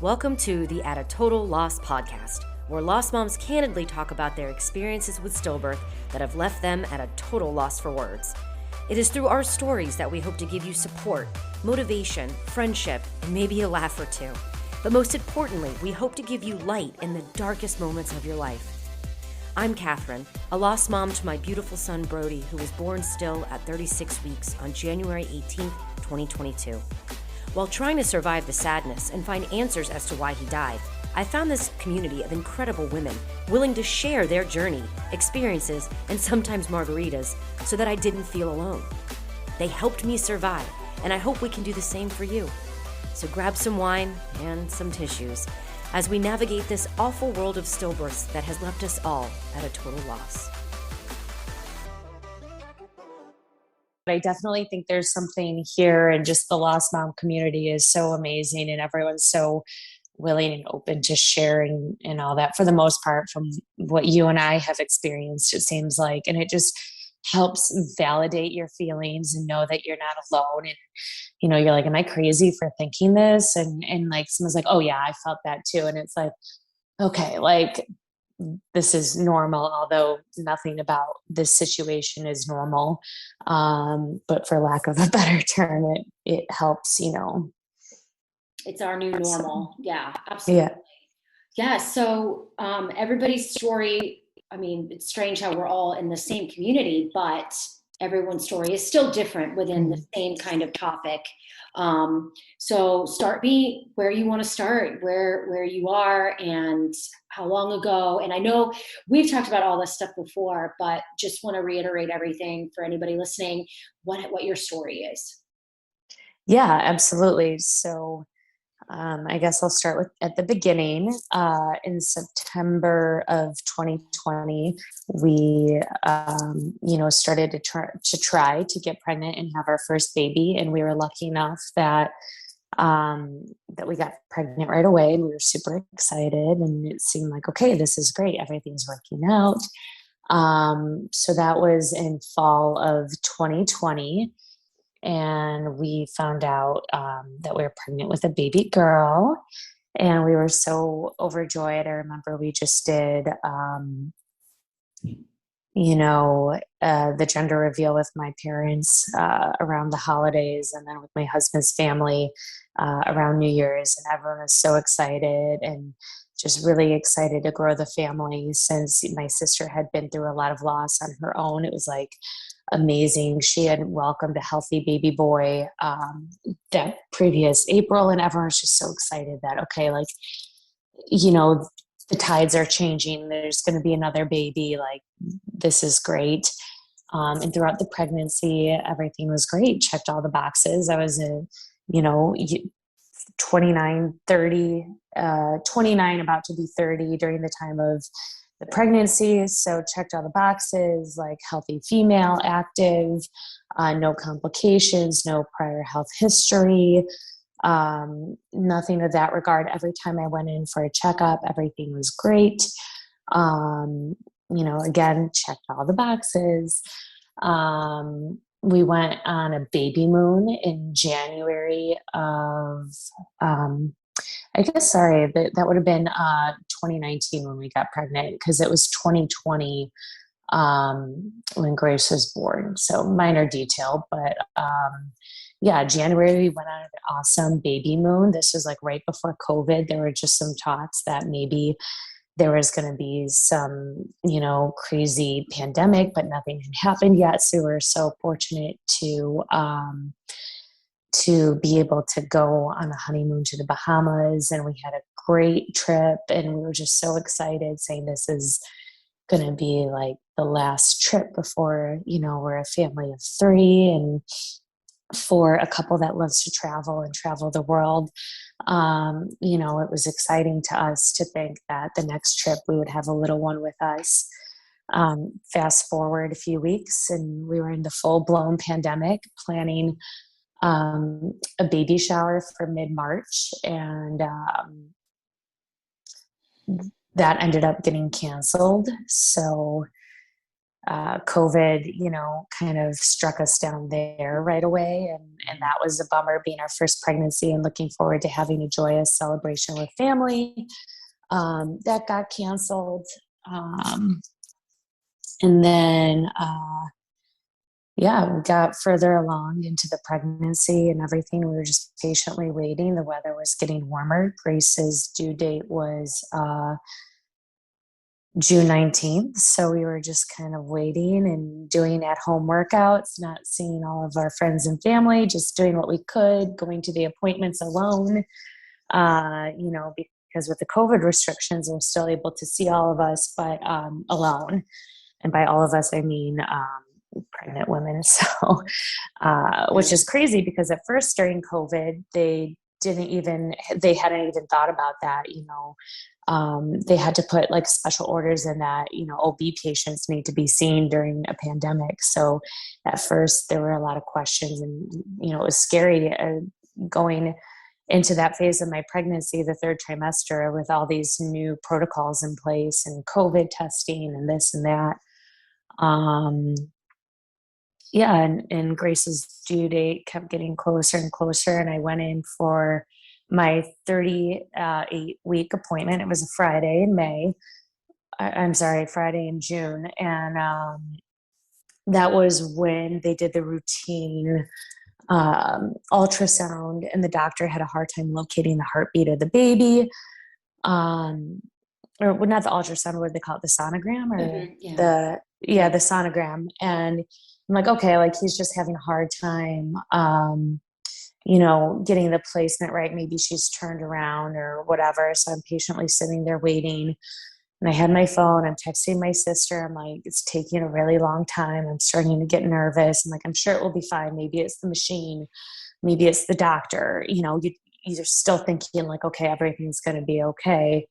Welcome to the At a Total Loss podcast, where lost moms candidly talk about their experiences with stillbirth that have left them at a total loss for words. It is through our stories that we hope to give you support, motivation, friendship, and maybe a laugh or two. But most importantly, we hope to give you light in the darkest moments of your life. I'm Catherine, a lost mom to my beautiful son Brody, who was born still at 36 weeks on January 18th, 2022. While trying to survive the sadness and find answers as to why he died, I found this community of incredible women willing to share their journey, experiences, and sometimes margaritas so that I didn't feel alone. They helped me survive, and I hope we can do the same for you. So grab some wine and some tissues as we navigate this awful world of stillbirths that has left us all at a total loss. I definitely think there's something here, and just the lost mom community is so amazing, and everyone's so willing and open to sharing and all that, for the most part, from what you and I have experienced, it seems like. And it just helps validate your feelings and know that you're not alone. And, you're like, am I crazy for thinking this? And like, someone's like, oh yeah, I felt that too. And it's like, okay, like, this is normal, although nothing about this situation is normal. But for lack of a better term, it helps, It's our new normal. Yeah, Yeah. absolutely. Yeah. So everybody's story, I mean, it's strange how we're all in the same community, but everyone's story is still different within the same kind of topic. So start me where you want to start, where you are and how long ago. And I know we've talked about all this stuff before, but just want to reiterate everything for anybody listening, what your story is. Yeah, absolutely. So I guess I'll start with at the beginning. In September of 2020, we, started to try to get pregnant and have our first baby, and we were lucky enough that we got pregnant right away, and we were super excited, and it seemed like, okay, this is great, everything's working out. So that was in fall of 2020. And we found out that we were pregnant with a baby girl, and we were so overjoyed. I remember we just did, the gender reveal with my parents around the holidays, and then with my husband's family around New Year's, and everyone was so excited and just really excited to grow the family, since my sister had been through a lot of loss on her own. It was like amazing. She had welcomed a healthy baby boy that previous April, and everyone was just so excited that, okay, like, the tides are changing. There's going to be another baby. Like, this is great. And throughout the pregnancy, everything was great. Checked all the boxes. I was 29, 30, 29, about to be 30 during the time of the pregnancy. So checked all the boxes, like healthy female, active, no complications, no prior health history, nothing of that regard. Every time I went in for a checkup, everything was great. Again, checked all the boxes. We went on a baby moon in January of, that would have been 2019 when we got pregnant, because it was 2020 when Grace was born. So minor detail, but January we went on an awesome baby moon. This was like right before COVID. There were just some talks that maybe there was going to be some, crazy pandemic, but nothing had happened yet. So we were so fortunate to be able to go on a honeymoon to the Bahamas, and we had a great trip, and we were just so excited, saying this is going to be like the last trip before, we're a family of 3, and for a couple that loves to travel and travel the world. It was exciting to us to think that the next trip we would have a little one with us. Fast forward a few weeks, and we were in the full-blown pandemic, planning a baby shower for mid-March, and that ended up getting canceled. So COVID, kind of struck us down there right away. And that was a bummer, being our first pregnancy and looking forward to having a joyous celebration with family. That got canceled. And then, we got further along into the pregnancy and everything. We were just patiently waiting. The weather was getting warmer. Grace's due date was June 19th. So we were just kind of waiting and doing at-home workouts, not seeing all of our friends and family, just doing what we could, going to the appointments alone, because with the COVID restrictions, we're still able to see all of us, but alone. And by all of us, I mean pregnant women. So, which is crazy, because at first during COVID, they hadn't even thought about that. They had to put like special orders in that, OB patients need to be seen during a pandemic. So at first there were a lot of questions, and, it was scary going into that phase of my pregnancy, the third trimester, with all these new protocols in place and COVID testing and this and that. And Grace's due date kept getting closer and closer, and I went in for my 38-week appointment. It was a Friday in May. Friday in June. And that was when they did the routine ultrasound, and the doctor had a hard time locating the heartbeat of the baby. Or not the ultrasound, what do they call it? The sonogram, or the sonogram. And I'm like, okay, like he's just having a hard time, getting the placement right. Maybe she's turned around or whatever. So I'm patiently sitting there waiting. And I had my phone. I'm texting my sister. I'm like, it's taking a really long time. I'm starting to get nervous. I'm like, I'm sure it will be fine. Maybe it's the machine. Maybe it's the doctor. You're still thinking like, okay, everything's going to be okay.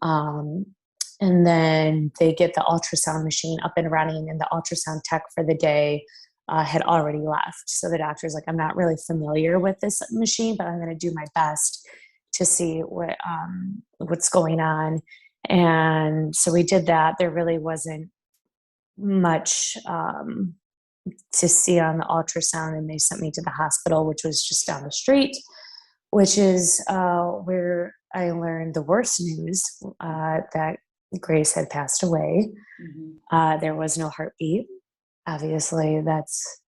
And then they get the ultrasound machine up and running, and the ultrasound tech for the day had already left. So the doctor's like, I'm not really familiar with this machine, but I'm going to do my best to see what's going on. And so we did that. There really wasn't much to see on the ultrasound, and they sent me to the hospital, which was just down the street, which is where I learned the worst news, that Grace had passed away. Mm-hmm. There was no heartbeat. Obviously, that's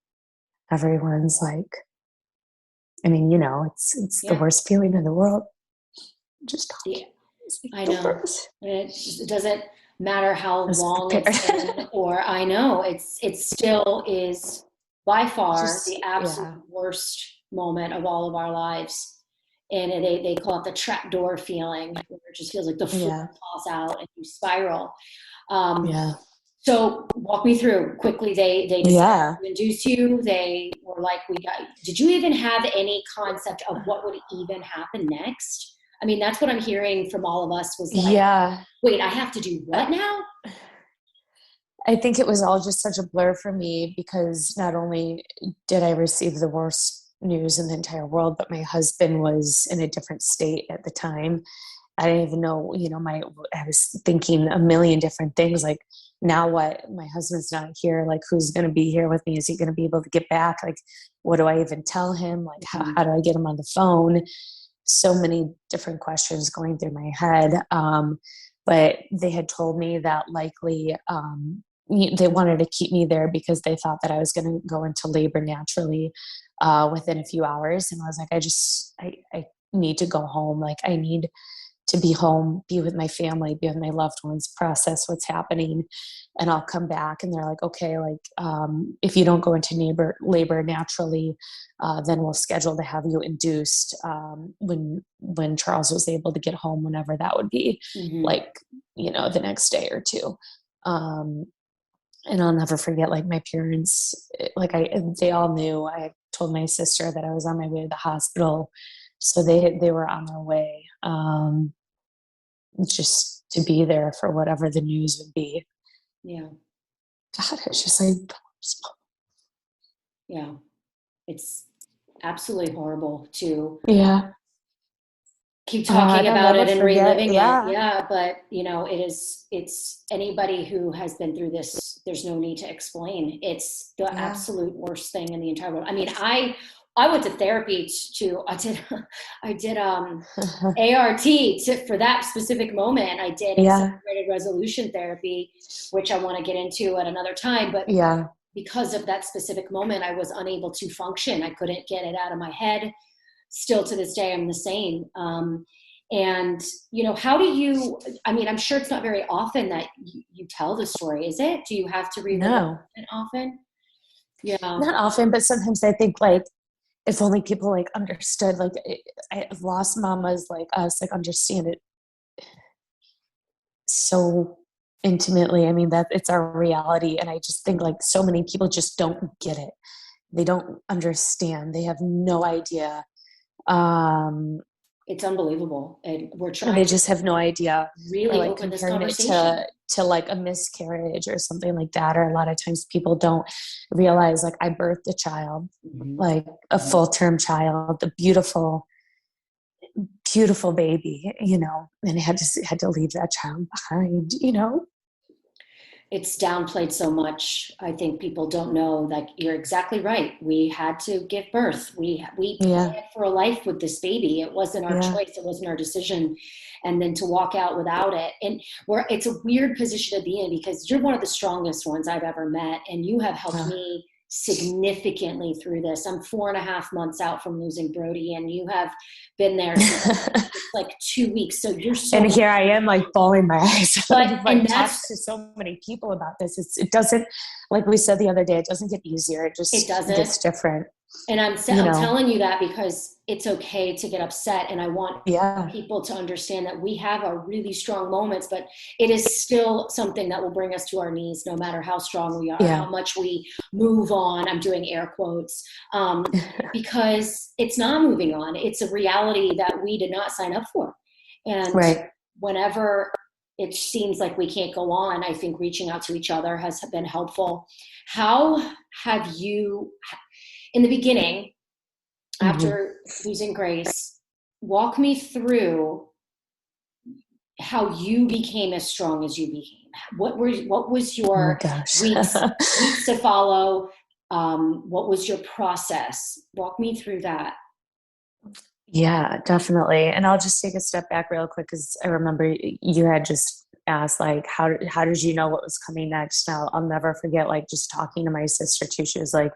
everyone's like, it's the worst feeling in the world. Just talking. Yeah. I know. It doesn't matter how long it's been, or I know it still is by far the absolute worst moment of all of our lives. And they call it the trapdoor feeling, where it just feels like the floor falls out and you spiral. So walk me through quickly. They decided to induce you. They were like, did you even have any concept of what would even happen next? I mean, that's what I'm hearing from all of us, was like, wait, I have to do what now? I think it was all just such a blur for me, because not only did I receive the worst news in the entire world, but my husband was in a different state at the time. I didn't even know, I was thinking a million different things, like, now what? My husband's not here. Like, who's going to be here with me? Is he going to be able to get back? Like, what do I even tell him? Like, how do I get him on the phone? So many different questions going through my head. But they had told me that likely they wanted to keep me there because they thought that I was going to go into labor naturally within a few hours. And I was like, I need to go home. Like, I need to be home, be with my family, be with my loved ones, process what's happening, and I'll come back. And they're like, okay, like, if you don't go into labor naturally, then we'll schedule to have you induced when Charles was able to get home, whenever that would be, like, the next day or two. And I'll never forget, like, my parents, like, they all knew. I told my sister that I was on my way to the hospital, so they were on their way, just to be there for whatever the news would be. Yeah. God, it's just like, yeah, it's absolutely horrible too. Yeah. keep talking I'll about never it and forget. reliving it. Yeah. Yeah, but it's anybody who has been through this, there's no need to explain. It's the Yeah. absolute worst thing in the entire world. I mean, I went to therapy to I did ART for that specific moment. I did Yeah. accelerated resolution therapy, which I want to get into at another time, but Yeah. because of that specific moment, I was unable to function. I couldn't get it out of my head. Still to this day, I'm the same. And how do you, I mean, I'm sure it's not very often that you tell the story, is it? Do you have to relive No, it often? Yeah. not often, but sometimes I think like, if only people like understood, like lost mamas like us, like understand it so intimately. I mean, that it's our reality. And I just think like so many people just don't get it. They don't understand. They have no idea. It's unbelievable. And we're And they trying to just have no idea. Or really like open this comparing it conversation. to like a miscarriage or something like that. Or a lot of times people don't realize like I birthed a child, Mhm. like a full-term child, a beautiful, beautiful baby, and had to leave that child behind, It's downplayed so much. I think people don't know that you're exactly right. We had to give birth. We Yeah. planned for a life with this baby. It wasn't our Yeah. choice. It wasn't our decision. And then to walk out without it. And it's a weird position to be in because you're one of the strongest ones I've ever met. And you have helped me significantly through this. I'm 4.5 months out from losing Brody, and you have been there since like 2 weeks. So you're so And here I am like bawling my eyes out. but I've and like talked that's to so many people about this. It doesn't, like we said the other day, it doesn't get easier. It it just doesn't. gets different, And I'm telling you that because it's okay to get upset. And I want Yeah. people to understand that we have our really strong moments, but it is still something that will bring us to our knees, no matter how strong we are, Yeah. how much we move on. I'm doing air quotes, because it's not moving on. It's a reality that we did not sign up for. And Right. whenever it seems like we can't go on, I think reaching out to each other has been helpful. How have you, in the beginning, Mm-hmm. after losing Grace, walk me through how you became as strong as you became. What was Oh my your gosh. weeks to follow? What was your process? Walk me through that. Yeah, definitely. And I'll just take a step back real quick because I remember you had just asked like how did you know what was coming next? Now I'll never forget like just talking to my sister too. She was like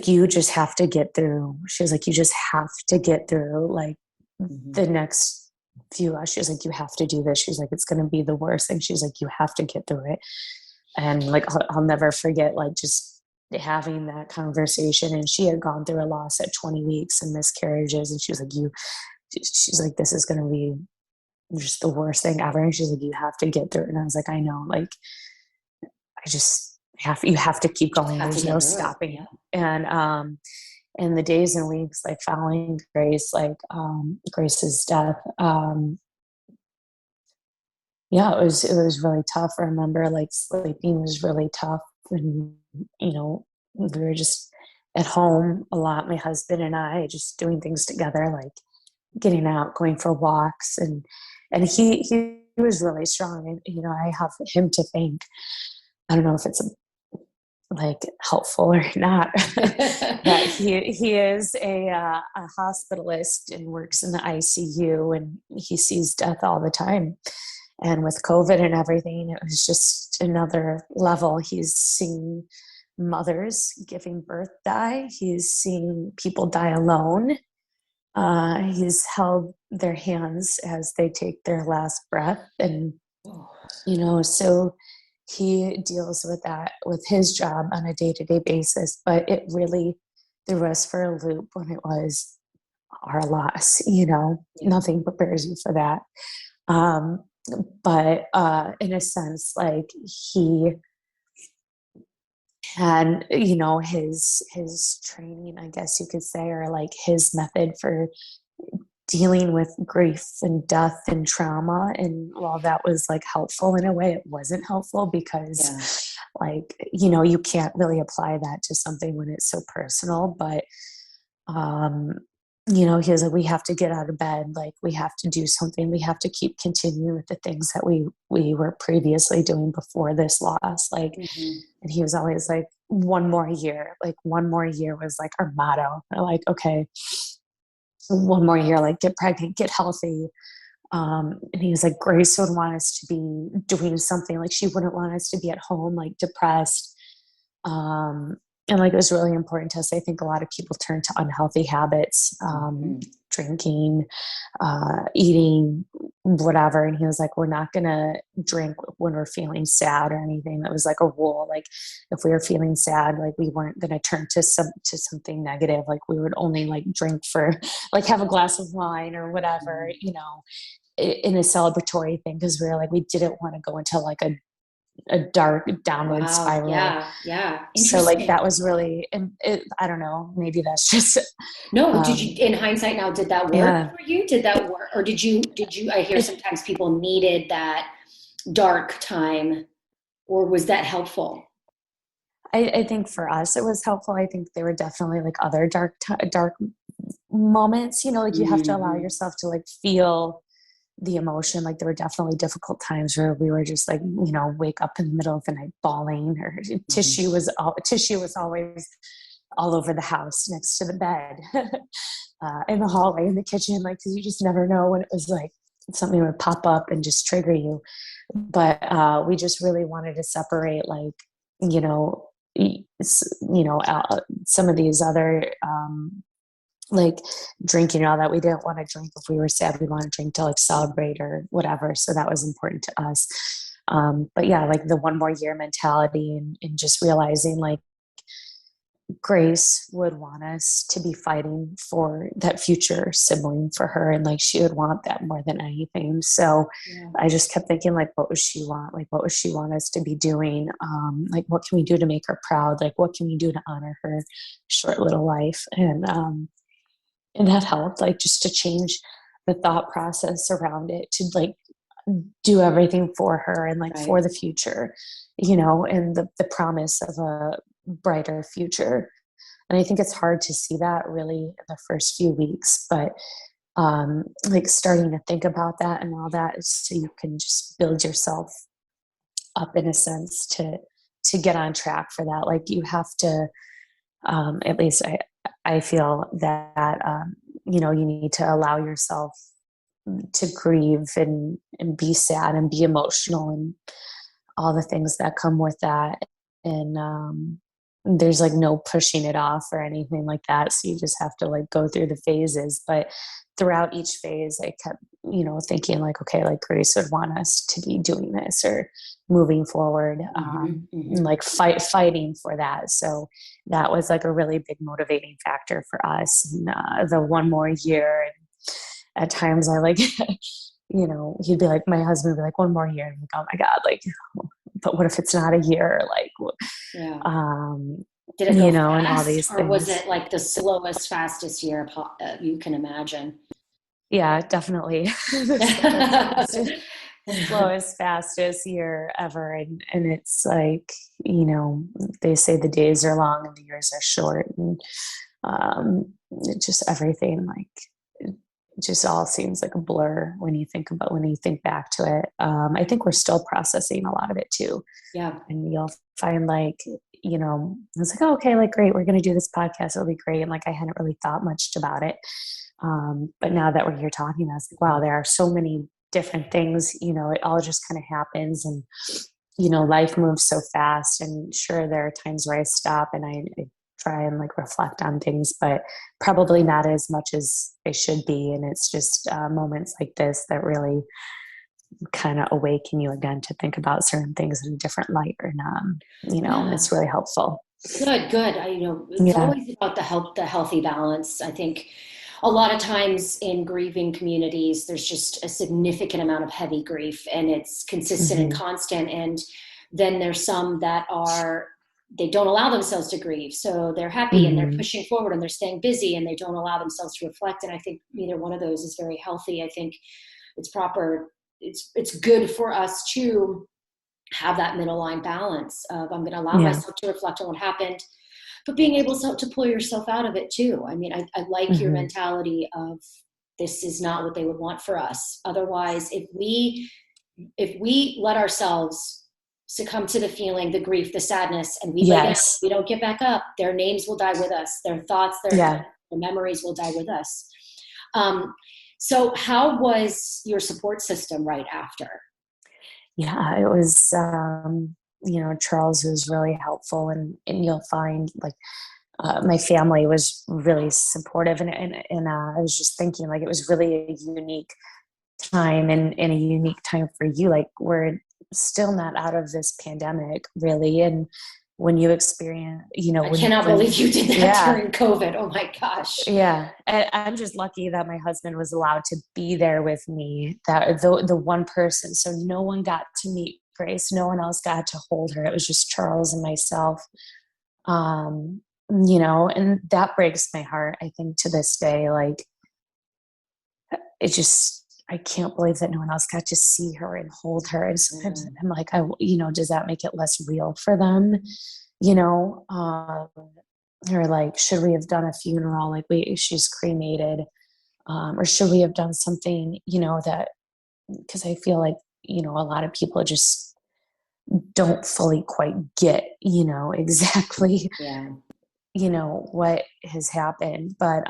you just have to get through. She was like, you just have to get through like the next few hours. She was like, you have to do this. She's like, it's gonna be the worst thing. She's like, you have to get through it. And like I'll never forget like just having that conversation. And she had gone through a loss at 20 weeks and miscarriages, and she was like, she's like, this is going to be just the worst thing ever. And she's like, you have to get through it. And I was like, I know, like I just you have to keep going. Have to There's get no through it. stopping Yeah. it. And in the days and weeks like following Grace, like Grace's death, yeah, it was really tough. I remember like sleeping was really tough, and we were just at home a lot. My husband and I just doing things together, like getting out, going for walks, and he was really strong. And I have him to thank. I don't know if it's like helpful or not, but he is a hospitalist and works in the ICU, and he sees death all the time. And with COVID and everything, it was just another level. He's seen mothers giving birth die. He's seen people die alone. He's held their hands as they take their last breath. And, so he deals with that with his job on a day-to-day basis. But it really threw us for a loop when it was our loss. Nothing prepares you for that. But in a sense, like he had, his training, I guess you could say, or like his method for dealing with grief and death and trauma. And while that was like helpful in a way, it wasn't helpful because like, you can't really apply that to something when it's so personal. But he was like, we have to get out of bed. Like, we have to do something. We have to keep continuing with the things that we were previously doing before this loss. Like, Mhm. and he was always like, one more year. Like, one more year was like our motto. We're like, okay, one more year, like get pregnant, get healthy. And he was like, Grace would want us to be doing something. Like, she wouldn't want us to be at home, like depressed. Um, and like, it was really important to us. I think a lot of people turn to unhealthy habits, Mhm. drinking, eating, whatever. And he was like, we're not going to drink when we're feeling sad or anything. That was like a rule. Like, if we were feeling sad, like, we weren't going to turn to something negative. Like, we would only like drink for, like, have a glass of wine or whatever, Mhm. in a celebratory thing. Cause we were like, we didn't want to go into like a dark downward Wow. spiral. Yeah. Yeah. So like, Interesting. that was really, and I don't know, maybe that's just, No, did you, um, in hindsight now, did that work yeah, for you? Did that work? Or I hear I, sometimes people needed that dark time, or was that helpful? I think for us it was helpful. I think there were definitely like other dark moments, like, you have to allow Mhm. yourself to like feel the emotion. Like, there were definitely difficult times where we were just like, wake up in the middle of the night bawling, or Mhm. tissue was always all over the house next to the bed, in the hallway, in the kitchen, like, because you just never know when it was like something would pop up and just trigger you. But we just really wanted to separate, like, you know some of these other, like, drinking and all that. We didn't want to drink if we were sad. We want to drink to like celebrate or whatever. So that was important to us. But yeah, like the one more year mentality, and just realizing like Grace would want us to be fighting for that future sibling for her. And like, she would want that more than anything. So Yeah. I just kept thinking, like, what would she want? Like, what would she want us to be doing? Like, what can we do to make her proud? Like, what can we do to honor her short little life? And that helped, like, just to change the thought process around it, to like do everything for her and like for Right. the future, and the promise of a brighter future. And I think it's hard to see that really in the first few weeks, but like, starting to think about that and all that is so you can just build yourself up, in a sense, to get on track for that. Like, you have to, at least I feel that, you need to allow yourself to grieve, and be sad and be emotional, and all the things that come with that. And there's like no pushing it off or anything like that. So you just have to like go through the phases. But throughout each phase, I kept, thinking like, okay, like, Grace would want us to be doing this or moving forward, Mhm. and Mhm. like fighting for that. So that was like a really big motivating factor for us. And the one more year, and at times I like, he'd be like, my husband would be like, one more year. And I'm like, oh my God, like, but what if it's not a year? Like, Yeah. um, Did it go and all fast, these or was things. it like the slowest, fastest year you can imagine? Yeah, definitely. The slowest, fastest year ever. And it's like, they say the days are long and the years are short. And it just, everything, like, it just all seems like a blur when you think back to it. I think we're still processing a lot of it too. Yeah. And you'll find, like, I was like, oh, okay, like, great, we're going to do this podcast, it'll be great. And like, I hadn't really thought much about it. But now that we're here talking, I was like, wow, there are so many different things. It all just kind of happens. And life moves so fast. And sure, there are times where I stop and I try and like reflect on things, but probably not as much as they should be. And it's just moments like this that really kind of awaken you again to think about certain things in a different light. And Yeah. it's really helpful. Good, good. It's Yeah. always about the healthy balance. I think a lot of times in grieving communities, there's just a significant amount of heavy grief, and it's consistent and Hmm. constant. And then there's some that they don't allow themselves to grieve. So they're happy and they're Hmm. pushing forward and they're staying busy and they don't allow themselves to reflect. And I think neither one of those is very healthy. I think it's proper. It's good for us to have that middle line balance of, I'm going to allow Yeah. myself to reflect on what happened, but being able to pull yourself out of it too. I mean, I like your mentality of this is not what they would want for us. Otherwise, if we let ourselves succumb to the feeling, the grief, the sadness, and we lay down, we don't get back up, their names will die with us. Their thoughts, their memories will die with us. So how was your support system right after? Yeah, it was, Charles was really helpful, and you'll find like, my family was really supportive, and I was just thinking like it was really a unique time and a unique time for you. Like we're still not out of this pandemic really. And when you experience, I cannot believe you did that during COVID. Oh my gosh. Yeah. And I'm just lucky that my husband was allowed to be there with me, that the one person. So no one got to meet Grace. No one else got to hold her. It was just Charles and myself. And that breaks my heart, I think, to this day. Like, I can't believe that no one else got to see her and hold her. And sometimes I'm like, does that make it less real for them? Or like, should we have done a funeral? Like she's cremated, or should we have done something, because I feel like, a lot of people just don't fully quite get, exactly, what has happened. But,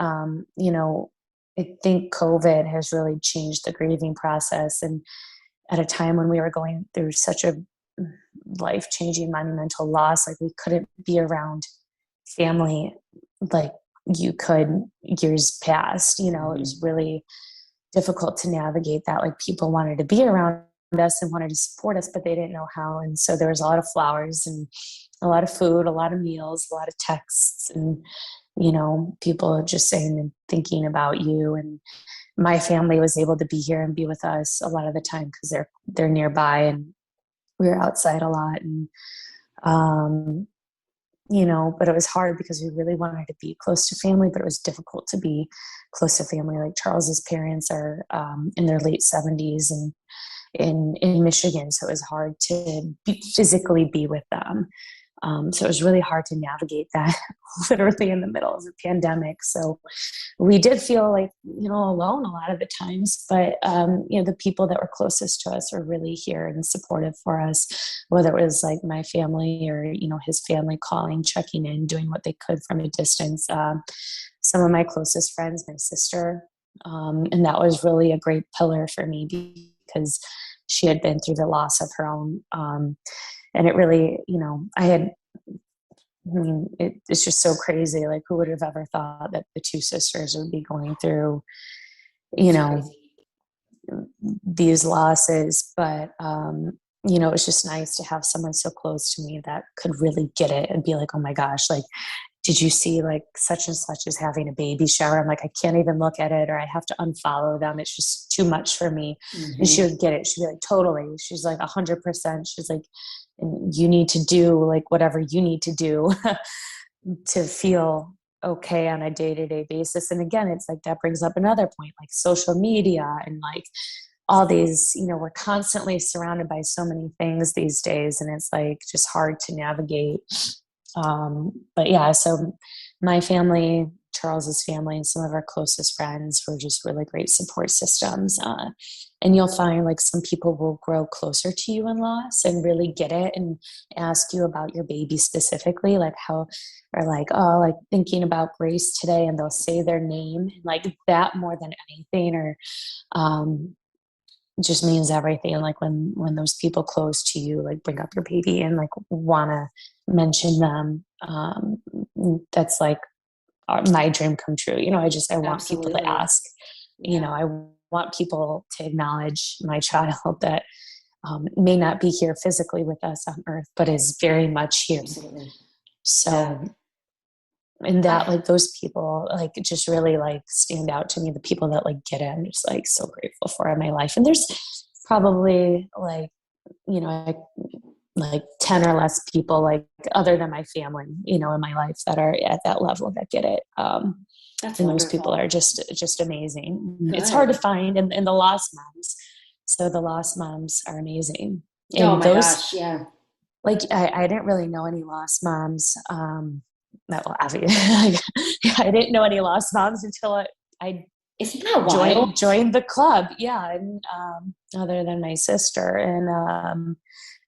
I think COVID has really changed the grieving process. And at a time when we were going through such a life-changing, monumental loss, like we couldn't be around family like you could years past. It was really difficult to navigate that. Like people wanted to be around us and wanted to support us, but they didn't know how. And so there was a lot of flowers and a lot of food, a lot of meals, a lot of texts, and people just saying and thinking about you. And my family was able to be here and be with us a lot of the time because they're nearby, and we were outside a lot. And but it was hard because we really wanted to be close to family, but it was difficult to be close to family. Like Charles's parents are in their late 70s and in Michigan, so it was hard to physically be with them. So it was really hard to navigate that literally in the middle of a pandemic. So we did feel like, alone a lot of the times, but, the people that were closest to us were really here and supportive for us, whether it was like my family or, his family calling, checking in, doing what they could from a distance. Some of my closest friends, my sister, and that was really a great pillar for me because she had been through the loss of her own. And it really, it's just so crazy. Like, who would have ever thought that the two sisters would be going through, these losses? But, it was just nice to have someone so close to me that could really get it and be like, oh my gosh, like, did you see like such and such is having a baby shower? I'm like, I can't even look at it, or I have to unfollow them. It's just too much for me. And she would get it. She'd be like, totally. She's like 100%. She's like, and you need to do like whatever you need to do to feel okay on a day-to-day basis. And again, it's like, that brings up another point, like social media and like all these, we're constantly surrounded by so many things these days. And it's like just hard to navigate. But yeah, so my family, Charles's family, and some of our closest friends were just really great support systems. And you'll find like some people will grow closer to you in loss and really get it and ask you about your baby specifically, like how, or like, oh, like thinking about Grace today, and they'll say their name like that more than anything, or, just means everything. Like when those people close to you, like bring up your baby and like want to mention them, that's like my dream come true. I want people to ask, I want people to acknowledge my child that may not be here physically with us on earth, but is very much here. Absolutely. So, and that like those people like just really like stand out to me, the people that like get it. I'm just like so grateful for in my life. And there's probably like, like 10 or less people like other than my family, in my life that are at that level that get it. That's and wonderful. Those people are just amazing. Good. It's hard to find in the lost moms. So the lost moms are amazing. And gosh, yeah. Like I didn't really know any lost moms. well, obviously, I didn't know any lost moms until I Isn't that wild? joined the club. Yeah. And, other than my sister. And,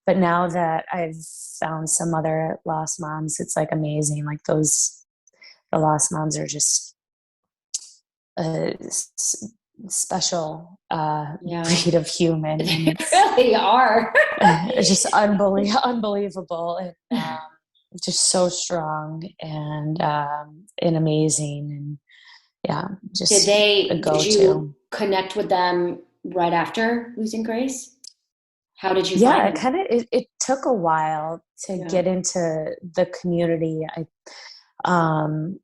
but now that I've found some other lost moms, it's like amazing. Like the lost moms are just a special breed of human. And They really are. it's just unbelievable. And, just so strong and amazing. And yeah, just a go-to. Did you connect with them right after losing Grace? How did you find them? It took a while to get into the community. When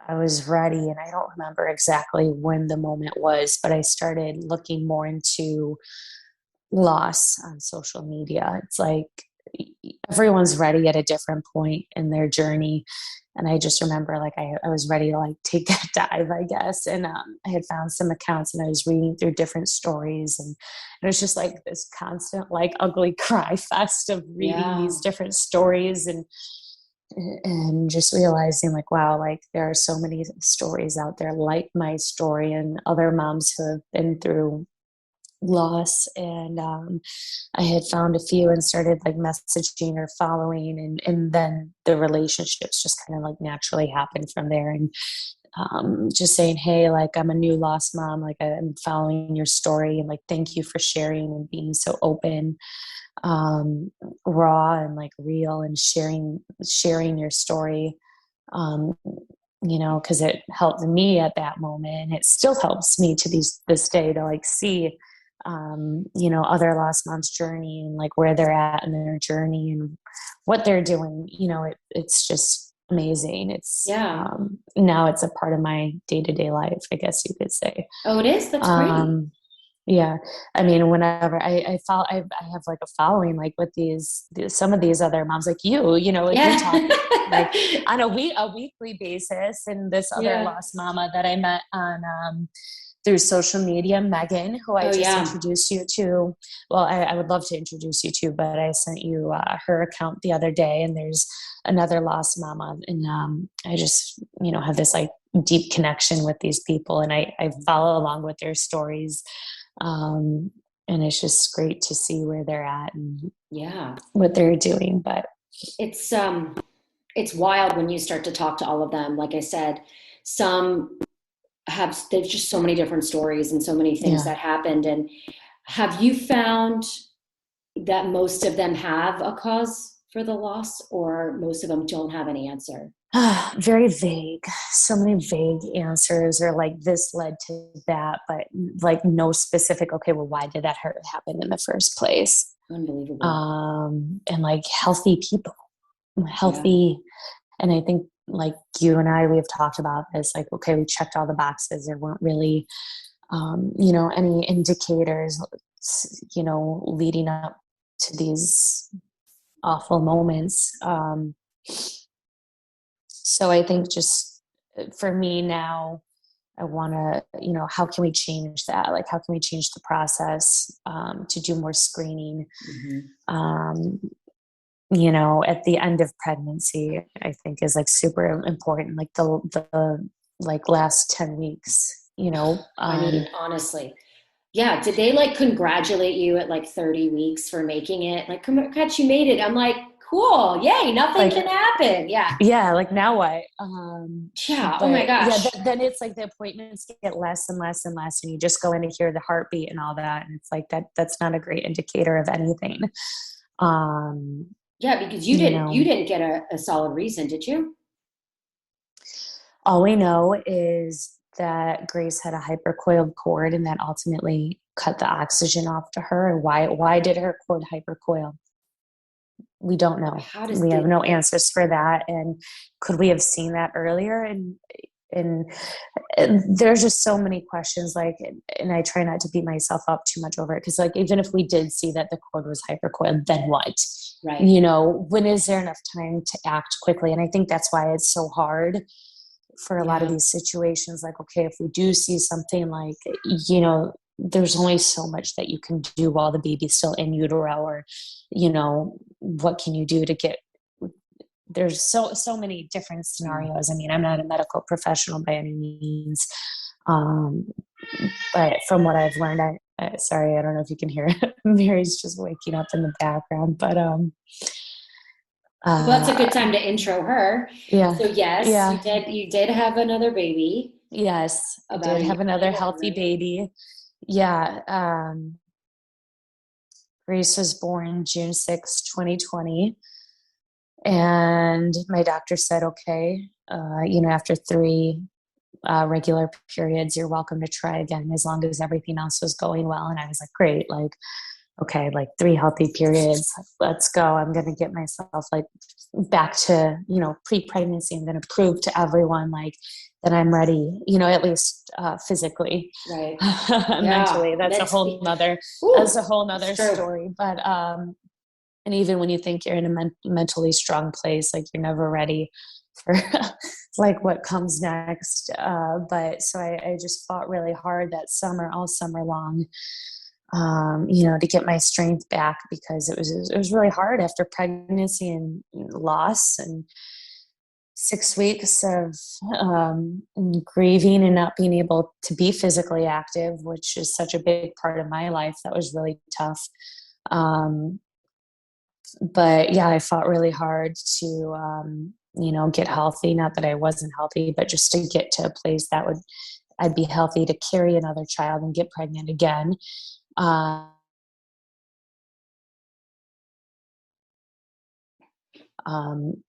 I was ready, and I don't remember exactly when the moment was, but I started looking more into loss on social media. It's like everyone's ready at a different point in their journey. And I just remember like I was ready to like take that dive, I guess. And I had found some accounts and I was reading through different stories, and it was just like this constant like ugly cry fest of reading these different stories and just realizing like, wow, like there are so many stories out there like my story and other moms who have been through loss. And I had found a few and started like messaging or following, and then the relationships just kind of like naturally happened from there. And just saying, hey, like I'm a new lost mom, like I'm following your story, and like thank you for sharing and being so open, raw and like real, and sharing your story. Because it helped me at that moment, and it still helps me to this day to like see other lost moms' journey and like where they're at in their journey and what they're doing. It's just amazing. It's now it's a part of my day-to-day life, I guess you could say. Oh, it is? That's great. Yeah. I mean, whenever I have like a following, like with some of these other moms, like we talk like on a weekly basis. And this other lost mama that I met on, through social media, Megan, who I introduced you to. Well, I would love to introduce you to, but I sent you her account the other day, and there's another lost mama. And I just, have this like deep connection with these people, and I follow along with their stories. And it's just great to see where they're at and what they're doing. But it's wild when you start to talk to all of them. Like I said, there's just so many different stories and so many things that happened. And have you found that most of them have a cause for the loss, or most of them don't have any answer? Very vague. So many vague answers, or like this led to that, but like no specific, okay, well, why did that happen in the first place? Unbelievable. And like healthy people, and I think like you and we have talked about this, like, okay, we checked all the boxes. There weren't really, any indicators, leading up to these awful moments. So I think just for me now, I want to, how can we change that? Like, how can we change the process to do more screening? At the end of pregnancy, I think is like super important. Like the like last 10 weeks, I mean, honestly. Yeah. Did they like congratulate you at like 30 weeks for making it? Like, congrats, you made it. I'm like, cool. Yay. Nothing can happen. Yeah. Yeah. Like now what? Oh my gosh. Yeah. Then it's like the appointments get less and less and less, and you just go in to hear the heartbeat and all that. And it's like, that's not a great indicator of anything. Yeah, because you didn't get a solid reason, did you? All we know is that Grace had a hypercoiled cord, and that ultimately cut the oxygen off to her. And why did her cord hypercoil? We don't know. We have no answers for that. And could we have seen that earlier? And there's just so many questions, like, and I try not to beat myself up too much over it. Cause like, even if we did see that the cord was hypercoiled, then what? Right. When is there enough time to act quickly? And I think that's why it's so hard for a lot of these situations. Like, okay, if we do see something, like, there's only so much that you can do while the baby's still in utero, or, what can you do to get there's so many different scenarios. I mean, I'm not a medical professional by any means. But from what I've learned, sorry, I don't know if you can hear it. Mary's just waking up in the background, but, well, that's a good time to intro her. yeah. So yes, Yeah. you did have another baby. Yes. I About did a have year another later, healthy right? baby. Yeah. Grace was born June 6, 2020. And my doctor said, okay, after 3 regular periods, you're welcome to try again as long as everything else was going well. And I was like, great, like, okay, like 3 healthy periods, let's go. I'm going to get myself like back to, pre-pregnancy. I'm going to prove to everyone like that I'm ready, at least physically. Right. Mentally, that's a whole nother true. story. But, and even when you think you're in a mentally strong place, like you're never ready for like what comes next. But so I just fought really hard that summer, all summer long, to get my strength back, because it was really hard after pregnancy and loss and 6 weeks of grieving and not being able to be physically active, which is such a big part of my life. That was really tough. But yeah, I fought really hard to, get healthy. Not that I wasn't healthy, but just to get to a place that I'd be healthy to carry another child and get pregnant again.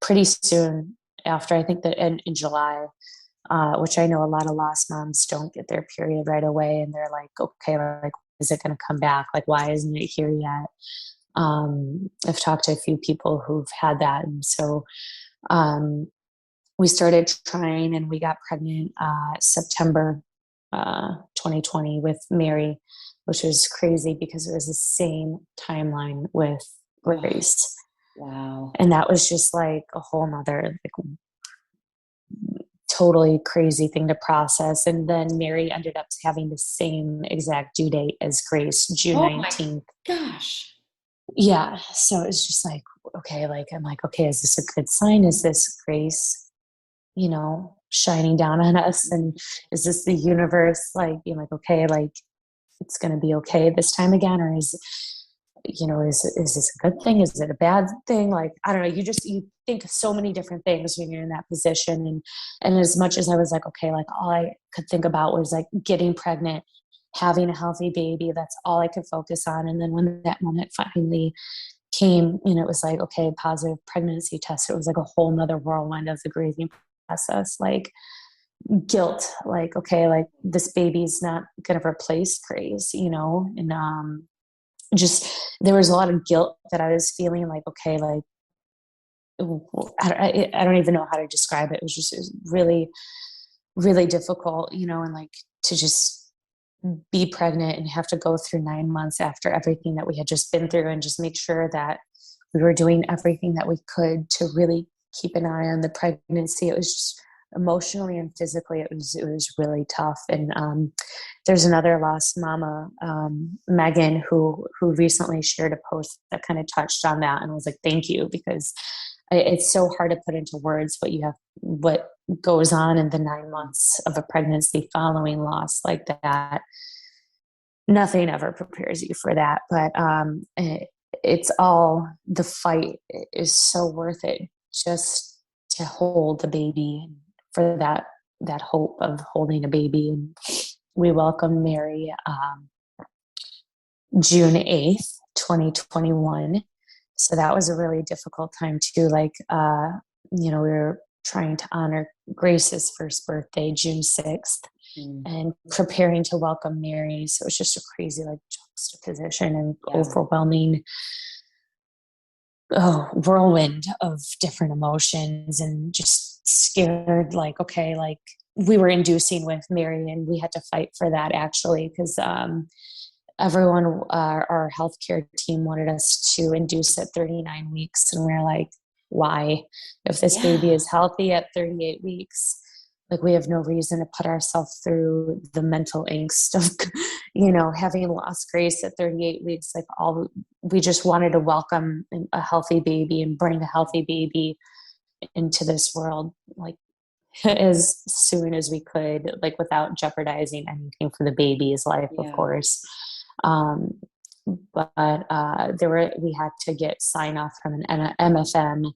Pretty soon after, I think that in July, which I know a lot of lost moms don't get their period right away. And they're like, okay, like, is it going to come back? Like, why isn't it here yet? I've talked to a few people who've had that. And so we started trying, and we got pregnant September 2020 with Mary, which was crazy because it was the same timeline with Grace. Wow. And that was just like a whole nother like totally crazy thing to process. And then Mary ended up having the same exact due date as Grace, June 19th. Gosh. Yeah. So it's just like, okay, like, I'm like, okay, is this a good sign? Is this Grace, shining down on us? And is this the universe, like, being like, okay, like, it's going to be okay this time again? Or is this a good thing? Is it a bad thing? Like, I don't know. You think so many different things when you're in that position. And as much as I was like, okay, like, all I could think about was like getting pregnant, having a healthy baby. That's all I could focus on. And then when that moment finally came, it was like, okay, positive pregnancy test. It was like a whole nother whirlwind of the grieving process, like guilt, like, okay, like this baby's not going to replace Grace, and just there was a lot of guilt that I was feeling, like, okay, like, I don't even know how to describe it. It was really, really difficult, and like to just be pregnant and have to go through 9 months after everything that we had just been through, and just make sure that we were doing everything that we could to really keep an eye on the pregnancy. It was just emotionally and physically, it was really tough. And there's another lost mama, Megan, who recently shared a post that kind of touched on that, and was like, thank you, because it's so hard to put into words what goes on in the 9 months of a pregnancy following loss like that. Nothing ever prepares you for that, but it's all, the fight is so worth it, just to hold the baby, for that hope of holding a baby. And we welcomed Mary June 8th, 2021. So that was a really difficult time too. Like, we were trying to honor Grace's first birthday, June 6th, and preparing to welcome Mary. So it was just a crazy, like, juxtaposition and overwhelming whirlwind of different emotions, and just scared, like, okay, like, we were inducing with Mary, and we had to fight for that, actually, because everyone, our healthcare team wanted us to induce at 39 weeks. And we're like, why? If this baby is healthy at 38 weeks, like, we have no reason to put ourselves through the mental angst of, having lost Grace at 38 weeks. Like, we just wanted to welcome a healthy baby and bring a healthy baby into this world, like as soon as we could, like without jeopardizing anything for the baby's life, of course. But we had to get sign off from an MFM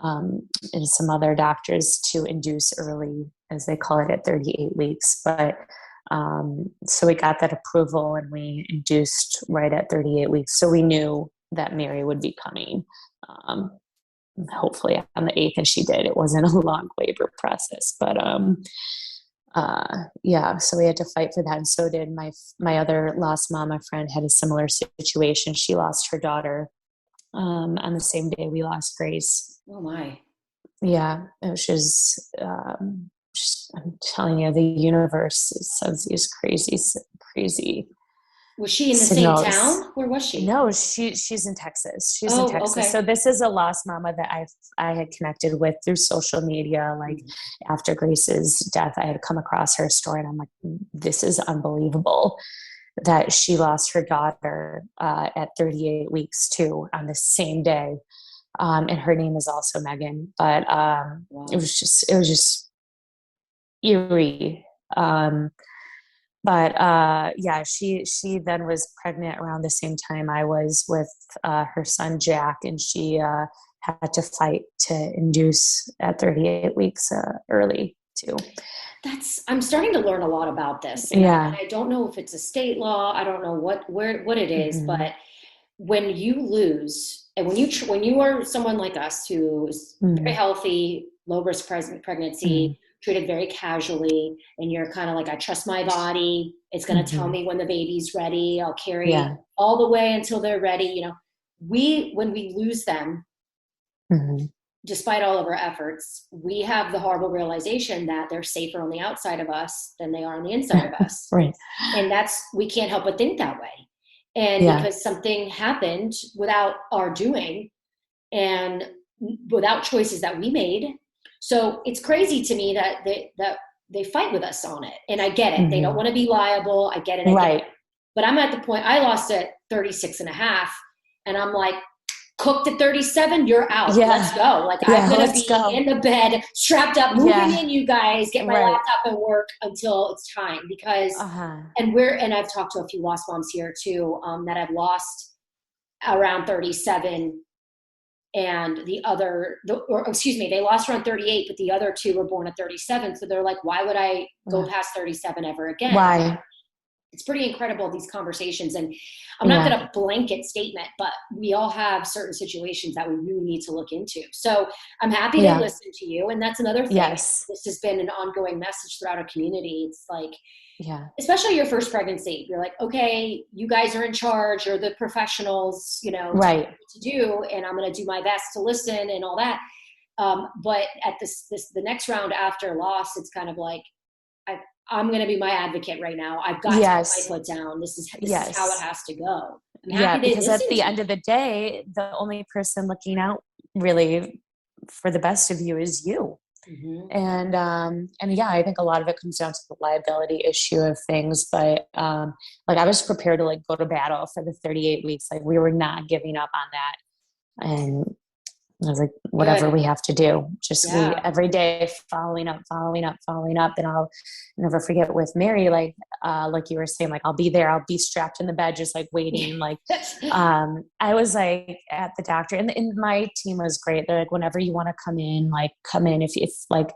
and some other doctors to induce early, as they call it, at 38 weeks. But so we got that approval and we induced right at 38 weeks. So we knew that Mary would be coming. Hopefully on the 8th, and she did. It wasn't a long labor process, but so we had to fight for that. And so did my other lost mom. A friend had a similar situation. She lost her daughter on the same day we lost Grace. Oh my. Yeah, it was just, I'm telling you, the universe sends these crazy. Was she in the signals. same town? Where was she? No, she's in Texas. She's in Texas. Okay. So this is a lost mama that I had connected with through social media. Like after Grace's death, I had come across her story, and I'm like, this is unbelievable that she lost her daughter at 38 weeks too, on the same day. And her name is also Megan. But wow. it was just eerie. She then was pregnant around the same time I was with her son, Jack, and she had to fight to induce at 38 weeks early too. I'm starting to learn a lot about this. And I don't know if it's a state law. I don't know what it is, but when you lose, and when you are someone like us who is very healthy, low risk pregnancy, treated very casually, and you're kind of like, I trust my body. It's going to tell me when the baby's ready. I'll carry all the way until they're ready. You know, when we lose them, despite all of our efforts, we have the horrible realization that they're safer on the outside of us than they are on the inside of us. Right. And we can't help but think that way. And because something happened without our doing and without choices that we made. So it's crazy to me that they fight with us on it. And I get it. They don't want to be liable. I get it. Right. But I'm at the point, I lost at 36 and a half, and I'm like, cooked at 37, you're out. Yeah. Let's go. Like I'm going to be in the bed, strapped up, moving in, you guys, get my laptop and work until it's time, because, and I've talked to a few lost moms here too, that I've lost around 37, and they lost around 38, but the other two were born at 37. So they're like, why would I go past 37 ever again? Why? It's pretty incredible, these conversations. And I'm not going to blanket statement, but we all have certain situations that we really need to look into. So I'm happy to listen to you. And that's another thing. Yes. This has been an ongoing message throughout our community. It's like, especially your first pregnancy, you're like, okay, you guys are in charge, you're the professionals, you know, what to do. And I'm going to do my best to listen and all that. But at the next round after loss, it's kind of like, I'm going to be my advocate right now. I've got to put my foot down. This is how it has to go. Because at the end of the day, the only person looking out really for the best of you is you. And I think a lot of it comes down to the liability issue of things. But like I was prepared to like go to battle for the 38 weeks. Like we were not giving up on that. And I was like, whatever we have to do, just we every day following up. And I'll never forget with Mary, like you were saying, like, I'll be there, I'll be strapped in the bed, just like waiting. Like, I was like at the doctor, and my team was great. They're like, whenever you want to come in, if like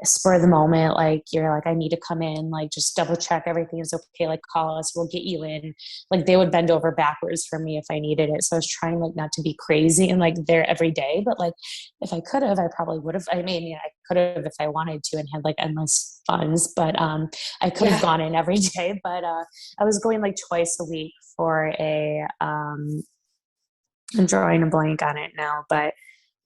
spur of the moment, like you're like, I need to come in, like just double check everything is okay. Like call us, we'll get you in. Like they would bend over backwards for me if I needed it. So I was trying like not to be crazy and like there every day, but like if I could have, I probably would have. I mean, I could have if I wanted to and had like endless funds, but I could have gone in every day. But I was going like twice a week for I'm drawing a blank on it now, but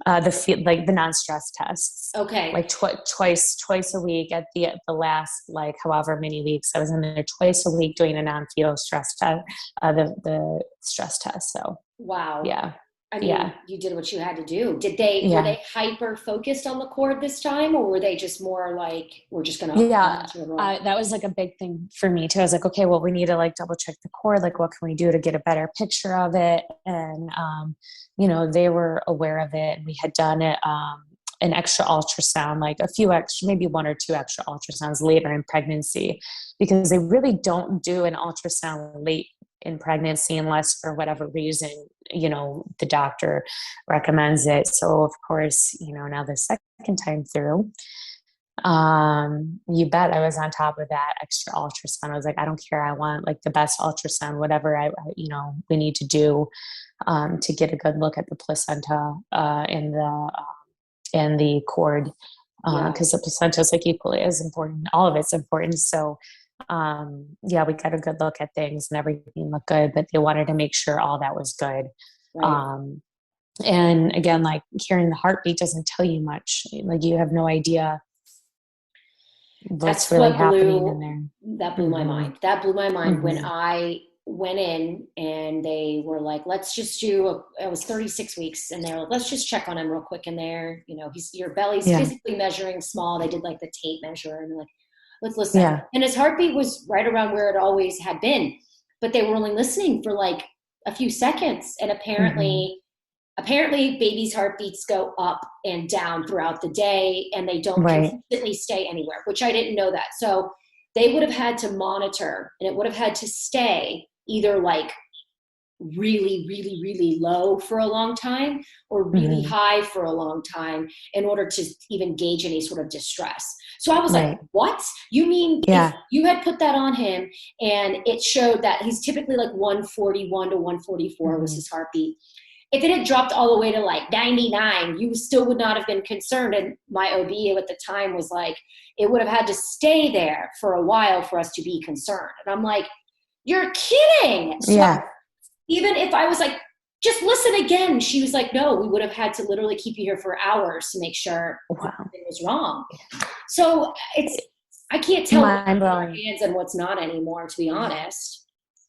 the non-stress tests. Okay. Like twice a week at the last, like however many weeks I was in there, twice a week doing a non-fetal stress test, the stress test. So. Wow. Yeah. I mean, you did what you had to do. Were they hyper focused on the cord this time, or were they just more like, we're just going to, that was like a big thing for me too. I was like, okay, well, we need to like double check the cord. Like, what can we do to get a better picture of it? And, they were aware of it, and we had done it, an extra ultrasound, like a few extra, maybe 1 or 2 extra ultrasounds later in pregnancy, because they really don't do an ultrasound late in pregnancy unless for whatever reason, the doctor recommends it. So of course, now the second time through, you bet I was on top of that extra ultrasound. I was like, I don't care. I want like the best ultrasound, whatever we need to do, to get a good look at the placenta, and the cord, because the placenta is like equally as important. All of it's important. So, we got a good look at things and everything looked good, but they wanted to make sure all that was good. Right. And again, like hearing the heartbeat doesn't tell you much. Like you have no idea what's really happening in there. That blew my mind. That blew my mind when Mm-hmm. I went in and they were like, let's just do it was 36 weeks. And they're like, let's just check on him real quick in there. Your belly's physically measuring small. They did like the tape measure and they're like, let's listen. Yeah. And his heartbeat was right around where it always had been, but they were only listening for like a few seconds. And apparently babies' heartbeats go up and down throughout the day and they don't consistently stay anywhere, which I didn't know that. So they would have had to monitor and it would have had to stay either like really, really, really low for a long time or really high for a long time in order to even gauge any sort of distress. So I was like, what? You mean if you had put that on him and it showed that he's typically like 141 to 144 was his heartbeat. If it had dropped all the way to like 99, you still would not have been concerned. And my OB at the time was like, it would have had to stay there for a while for us to be concerned. And I'm like, you're kidding. So even if I was like, just listen again, she was like, no, we would have had to literally keep you here for hours to make sure something was wrong. So I can't tell what's in our hands and what's not anymore, to be honest.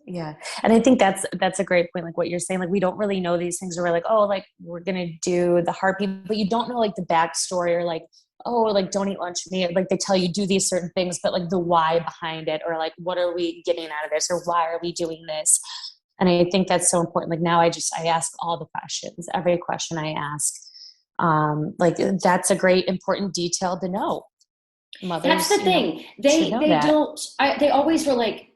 Yeah. And I think that's a great point. Like what you're saying, like, we don't really know these things, or we're like, oh, like we're going to do the heartbeat, but you don't know like the backstory, or like, oh, like don't eat lunch with me. Like they tell you do these certain things, but like the why behind it, or like, what are we getting out of this? Or why are we doing this? And I think that's so important. Like now I ask all the questions, every question I ask. Like that's a great, important detail to know. Mothers, that's the thing. They always were like,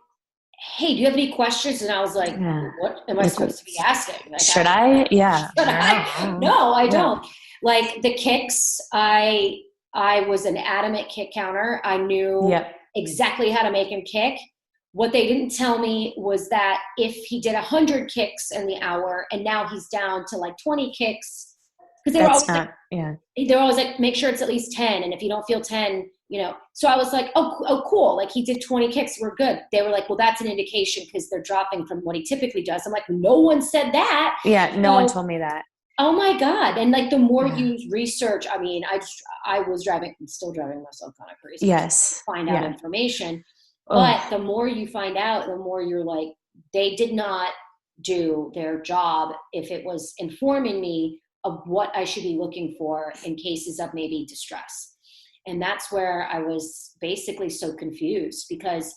hey, do you have any questions? And I was like, what am I supposed to be asking? Like, should I? Yeah. Should I? No, I don't. Like the kicks, I was an adamant kick counter. I knew exactly how to make him kick. What they didn't tell me was that if he did 100 kicks in the hour and now he's down to like 20 kicks, because they're always like, make sure it's at least 10. And if you don't feel 10, so I was like, oh, cool. Like he did 20 kicks. We're good. They were like, well, that's an indication because they're dropping from what he typically does. I'm like, no one said that. Yeah. No one told me that. Oh my God. And like the more you research, I mean, I'm still driving myself kind of crazy. Yes. Find out information. But the more you find out, the more you're like, they did not do their job if it was informing me of what I should be looking for in cases of maybe distress. And that's where I was basically so confused because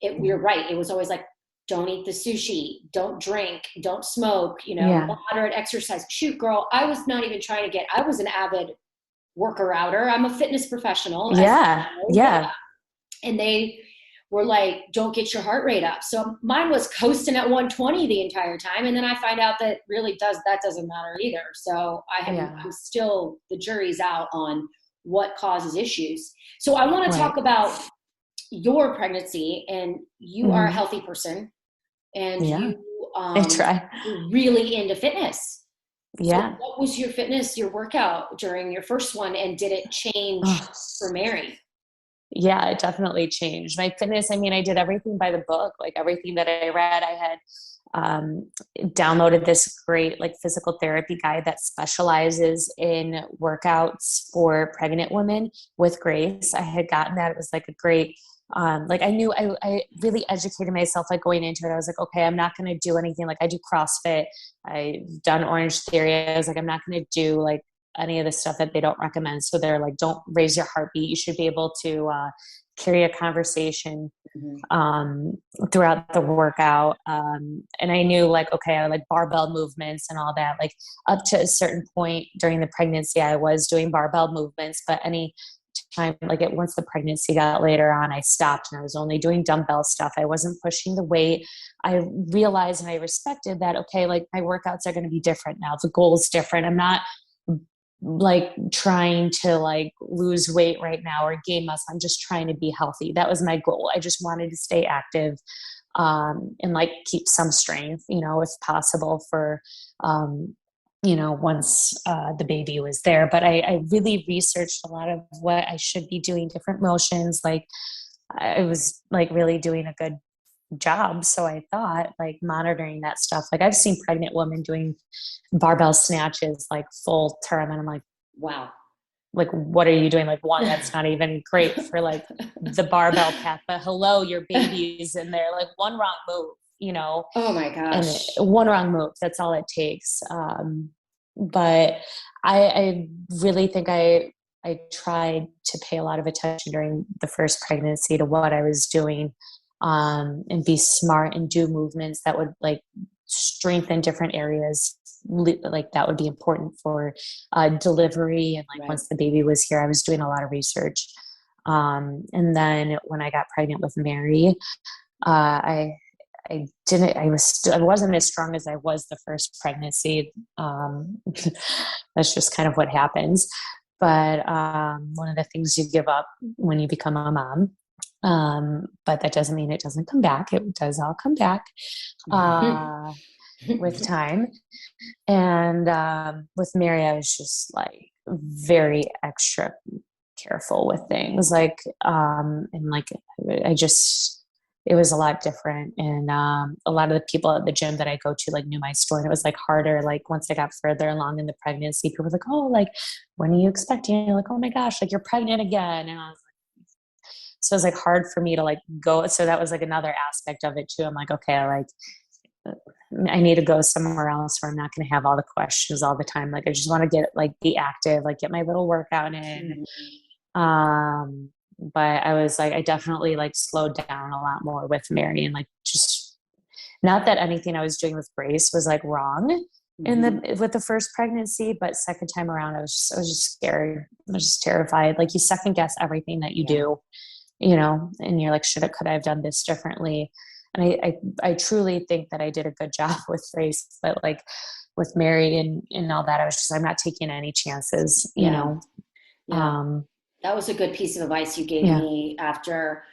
you're right. It was always like, don't eat the sushi, don't drink, don't smoke, moderate exercise. Shoot, girl, I was not even trying to I was an avid worker-outer. I'm a fitness professional. Yeah. And they were like, don't get your heart rate up. So mine was coasting at 120 the entire time. And then I find out that that doesn't matter either. So I'm still, the jury's out on what causes issues. So I want to talk about your pregnancy, and you are a healthy person and you you're really into fitness. Yeah. So what was your workout during your first one, and did it change for Mary? Yeah, it definitely changed. My fitness, I mean, I did everything by the book, like everything that I read. I had downloaded this great like physical therapy guide that specializes in workouts for pregnant women with Grace. I had gotten that. It was like a great, like I knew I really educated myself, like going into it. I was like, okay, I'm not going to do anything. Like I do CrossFit. I've done Orange Theory. I was like, I'm not going to do like any of the stuff that they don't recommend. So they're like, don't raise your heartbeat. You should be able to carry a conversation Mm-hmm. throughout the workout. And I knew like, okay, I like barbell movements and all that. Like up to a certain point during the pregnancy, I was doing barbell movements, but any time, like once the pregnancy got later on, I stopped and I was only doing dumbbell stuff. I wasn't pushing the weight. I realized and I respected that, okay, like my workouts are going to be different now. The goal is different. I'm not like trying to like lose weight right now or gain muscle. I'm just trying to be healthy. That was my goal. I just wanted to stay active, and like keep some strength, you know, if possible for, you know, once the baby was there. But I really researched a lot of what I should be doing, different motions. Like I was like really doing a good job. So I thought like monitoring that stuff. Like I've seen pregnant women doing barbell snatches like full term. And I'm Wow. like, what are you doing? Like one, that's not even great for like the barbell path, but hello, your baby's in there. Like one wrong move, you know, Oh my and gosh. one wrong move, that's all it takes. But I really think I tried to pay a lot of attention during the first pregnancy to what I was doing, and be smart and do movements that would like strengthen different areas. Like that would be important for delivery. And like Right. once the baby was here, I was doing a lot of research. And then when I got pregnant with Mary, I didn't, I wasn't as strong as I was the first pregnancy. That's just kind of what happens. But one of the things you give up when you become a mom, but that doesn't mean it doesn't come back. It does all come back with time. And with Mary, I was just like very extra careful with things. Like, and like, I just, it was a lot different. And a lot of the people at the gym that I go to like knew my story. And it was like harder. Like once I got further along in the pregnancy, people were like, oh, like, when are you expecting? And you're like, oh my gosh, like you're pregnant again. And I was like, so it was like hard for me to like go. So that was like another aspect of it too. I'm like, okay, like I need to go somewhere else where I'm not going to have all the questions all the time. Like I just want to get like be active, like get my little workout in. But I was like, I definitely like slowed down a lot more with Mary, and like just not that anything I was doing with Grace was like wrong in the with the first pregnancy, but second time around, I was just scared. I was just terrified. Like you second guess everything that you do, you know, and you're like, should I, could I have done this differently? And I truly think that I did a good job with Grace, but like with Mary and all that, I was just, I'm not taking any chances, you know? That was a good piece of advice you gave Yeah. me after,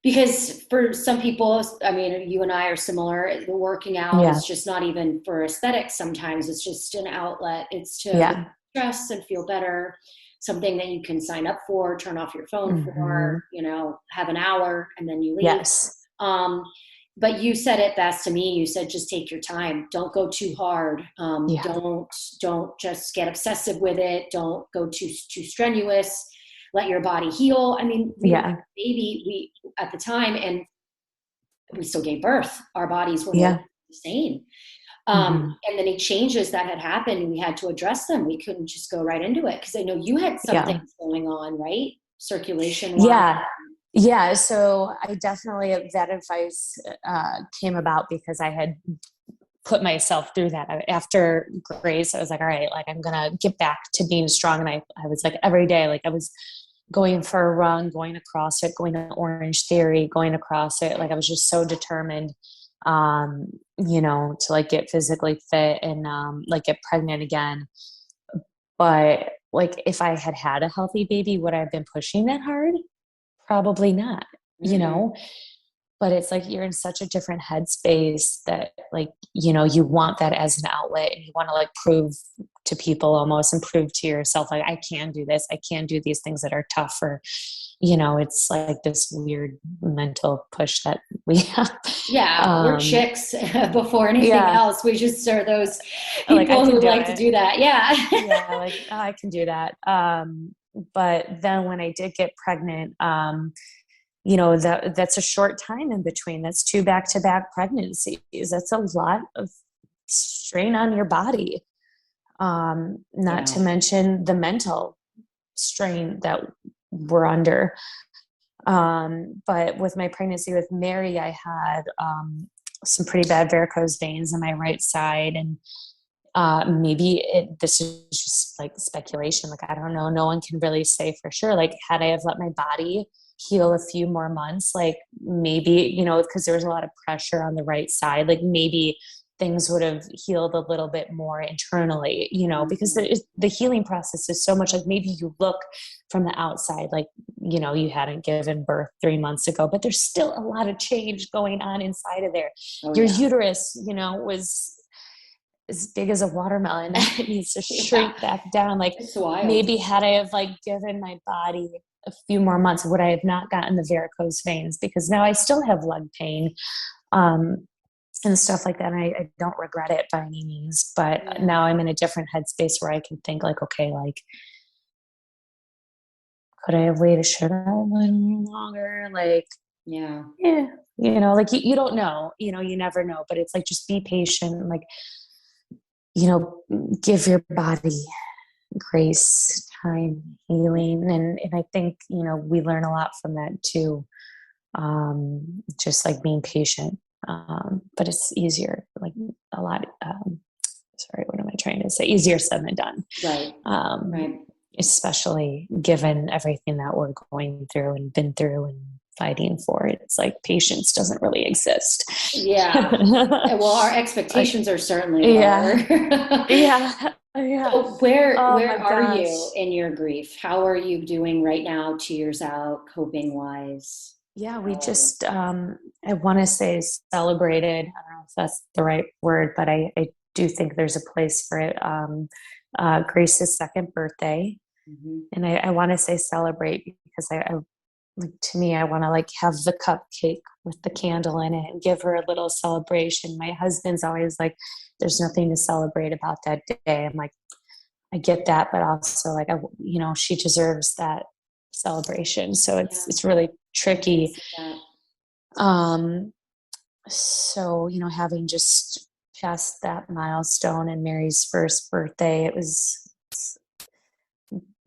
because for some people, I mean, you and I are similar. The working out is just not even for aesthetics. Sometimes it's just an outlet. It's to stress and feel better. Something that you can sign up for, turn off your phone for, you know, have an hour and then you leave. Yes. But you said it best to me. You said, just take your time. Don't go too hard. Don't just get obsessive with it. Don't go too strenuous. Let your body heal. I mean, we had a baby, we at the time, and we still gave birth. Our bodies were not the same. And any changes that had happened, we had to address them. We couldn't just go right into it, because I know you had some things going on, right? Circulation. Yeah. So I definitely, that advice came about because I had put myself through that. After Grace, I was like, all right, like I'm going to get back to being strong. And I was like every day, like I was going for a run, going across it, going to Orange Theory, going across it. Like I was just so determined, you know, to like get physically fit and like get pregnant again. But like if I had had a healthy baby, would I have been pushing that hard? Probably not, you know, but it's like you're in such a different headspace that like, you know, you want that as an outlet and you want to like prove to people almost and prove to yourself, like, I can do this. I can do these things that are tough, or, you know, it's like this weird mental push that we have. Yeah, we're chicks before anything else. We just are those people like, who like to do that. Yeah, like, oh, I can do that. But then when I did get pregnant, you know, that's a short time in between. That's 2 back-to-back pregnancies. That's a lot of strain on your body. Not to mention the mental strain that we're under. But with my pregnancy with Mary, I had some pretty bad varicose veins in my right side. And this is just like speculation. Like, I don't know. No one can really say for sure. Like, had I have let my body heal a few more months, like maybe, because there was a lot of pressure on the right side, like maybe things would have healed a little bit more internally, because the healing process is so much like maybe you look from the outside, like, you hadn't given birth 3 months ago, but there's still a lot of change going on inside of there. Your uterus, was as big as a watermelon. It needs to shrink back down. Like maybe had I have like given my body a few more months, would I have not gotten the varicose veins? Because now I still have leg pain. And stuff like that. And I don't regret it by any means, but now I'm in a different headspace where I can think like, okay, like, could I have waited? Should I have waited a little longer? Like, like you don't know, you never know, but it's like, just be patient. Like, give your body grace, time, healing. And I think, we learn a lot from that too. Just like being patient. But it's easier, like a lot, sorry, what am I trying to say? Easier said than done. Right. Right. Especially given everything that we're going through and been through and fighting for. It's like patience doesn't really exist. Yeah. Well, our expectations are certainly lower. Yeah. So where are you in your grief? How are you doing right now, 2 years out, coping wise? Yeah, we just, I want to say celebrated. I don't know if that's the right word, but I do think there's a place for it. Grace's second birthday. Mm-hmm. And I want to say celebrate because to me, I want to like have the cupcake with the candle in it and give her a little celebration. My husband's always like, there's nothing to celebrate about that day. I'm like, I get that, but also like, she deserves that celebration. So it's really tricky. So, having just passed that milestone in Mary's first birthday,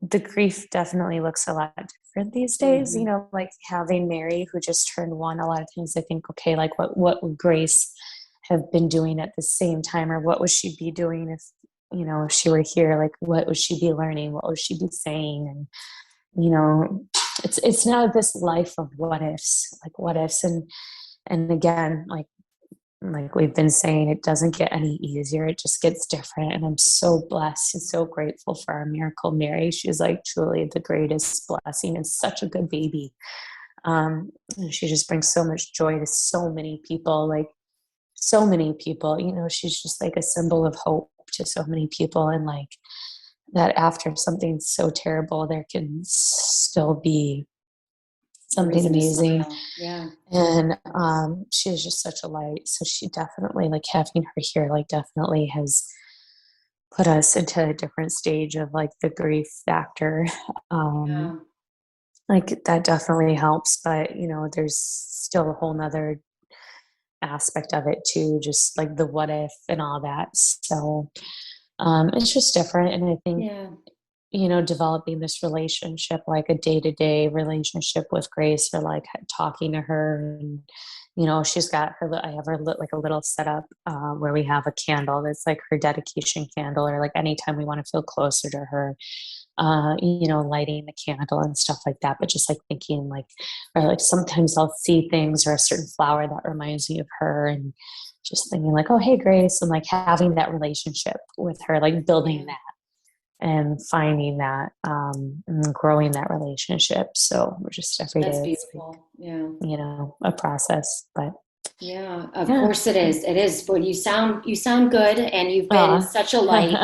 the grief definitely looks a lot different these days. Mm-hmm. Like having Mary who just turned 1, a lot of times I think, okay, like what would Grace have been doing at the same time, or what would she be doing if she were here? Like what would she be learning? What would she be saying? And it's now this life of what ifs, and again, like we've been saying, it doesn't get any easier. It just gets different. And I'm so blessed and so grateful for our miracle Mary. She's like truly the greatest blessing and such a good baby. And she just brings so much joy to so many people, she's just like a symbol of hope to so many people. And like, that after something so terrible, there can still be something amazing. Yeah. And she is just such a light. So she definitely, like having her here, like definitely has put us into a different stage of like the grief factor. Like that definitely helps, but there's still a whole nother aspect of it too, just like the what if and all that. So it's just different. And I think, developing this relationship, like a day-to-day relationship with Grace, or like talking to her, and, she's got I have her lit like a little setup where we have a candle that's like her dedication candle, or like anytime we want to feel closer to her, lighting the candle and stuff like that. But just like thinking like, or like sometimes I'll see things or a certain flower that reminds me of her, and just thinking like, oh, hey, Grace, and like having that relationship with her, like building that and finding that, and growing that relationship. So we're just every day. That's beautiful. Like, a process, but of course it is. It is. But you sound good, and you've been such a light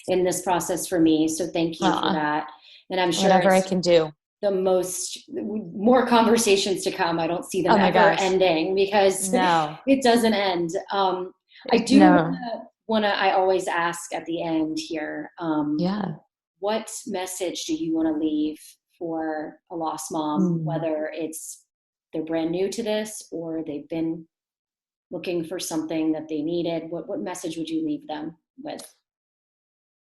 in this process for me. So thank you for that. And I'm sure whatever I can do. More conversations to come. I don't see them ever ending, because it doesn't end. I do I always ask at the end here, what message do you want to leave for a lost mom, whether it's they're brand new to this or they've been looking for something that they needed? What message would you leave them with?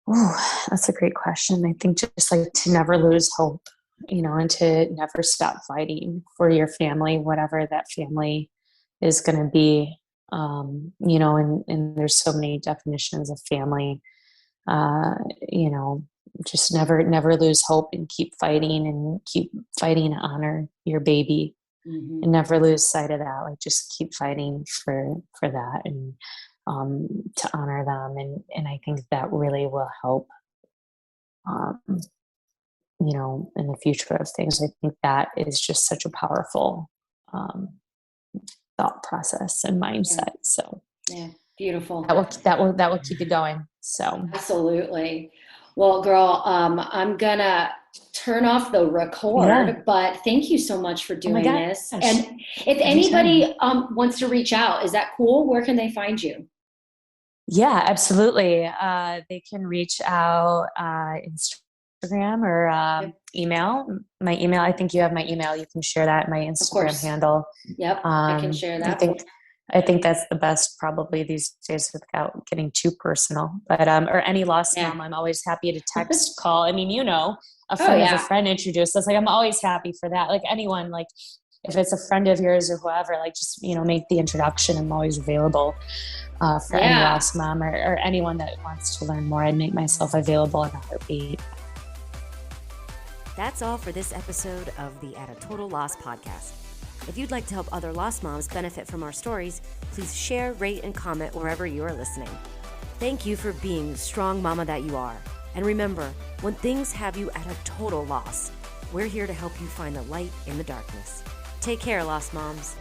Oh, that's a great question. I think just like to never lose hope. and to never stop fighting for your family, whatever that family is going to be. And there's so many definitions of family. uh, you know, just never lose hope and keep fighting to honor your baby, and never lose sight of that. Like, just keep fighting for that, and to honor them. And I think that really will help, um, in the future of things. I think that is just such a powerful thought process and mindset. So yeah, beautiful. That will keep you going. So Absolutely. Well, girl, I'm gonna turn off the record, but thank you so much for doing this. And if anybody wants to reach out, is that cool? Where can they find you? Yeah, absolutely. They can reach out Instagram or email. My email, I think you have my email. You can share that, my Instagram handle. Yep, I can share that. I think that's the best probably these days without getting too personal. But or any lost mom, I'm always happy to text, call. I mean, a friend of a friend introduced us. Like, I'm always happy for that. Like, anyone, like if it's a friend of yours or whoever, like, just make the introduction. I'm always available for any lost mom or anyone that wants to learn more. I'd make myself available in a heartbeat. That's all for this episode of the At a Total Loss podcast. If you'd like to help other lost moms benefit from our stories, please share, rate, and comment wherever you are listening. Thank you for being the strong mama that you are. And remember, when things have you at a total loss, we're here to help you find the light in the darkness. Take care, lost moms.